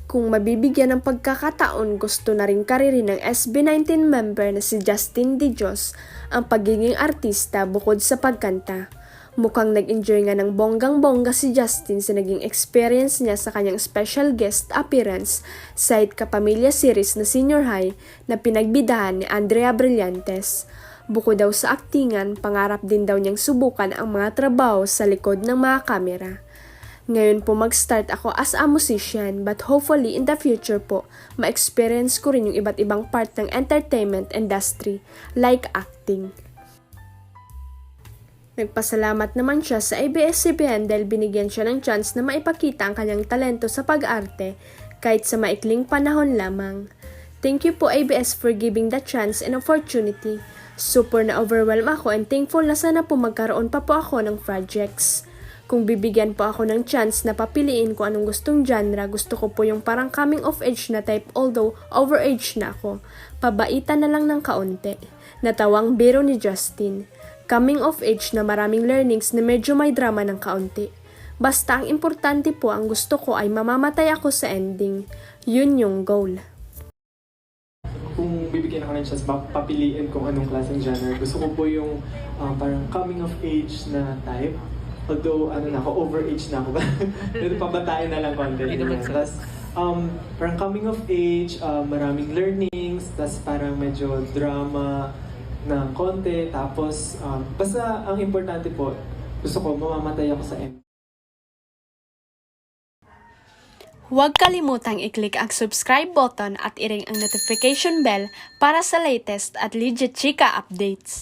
Kung mabibigyan ng pagkakataon, gusto na rin karirin ng SB19 member na si Justin De Dios ang pagiging artista bukod sa pagkanta. Mukhang nag-enjoy nga ng bonggang-bongga si Justin sa naging experience niya sa kanyang special guest appearance sa It Kapamilya series na Senior High na pinagbidahan ni Andrea Brillantes. Bukod daw sa aktingan, pangarap din daw niyang subukan ang mga trabaho sa likod ng mga kamera. Ngayon po mag-start ako as a musician, but hopefully in the future po, ma-experience ko rin yung iba't ibang part ng entertainment industry like acting. Nagpasalamat naman siya sa ABS-CBN dahil binigyan siya ng chance na maipakita ang kanyang talento sa pag-arte kahit sa maikling panahon lamang. Thank you po ABS for giving the chance and opportunity. Super na overwhelmed ako and thankful na sana po magkaroon pa po ako ng projects. Kung bibigyan po ako ng chance na papiliin ko anong gustong genre, gusto ko po yung parang coming of age na type although overage na ako. Pabaitan na lang ng kaunti. Natawang biro ni Justin. Coming of age na maraming learnings na medyo may drama ng kaunti. Basta ang importante po ang gusto ko ay mamamatay ako sa ending. Yun yung goal. Kung bibigyan ako ng chance, papiliin kung anong klaseng genre. Gusto ko po yung parang coming of age na type. Although, overage na ako. Pero pabatain na lang konti. Tapos, parang coming of age, maraming learnings, tapos parang medyo drama ng konti. Tapos, basta ang importante po, gusto ko mamamatay ako sa end. Huwag kalimutang i-click ang subscribe button at i-ring ang notification bell para sa latest at legit chika updates.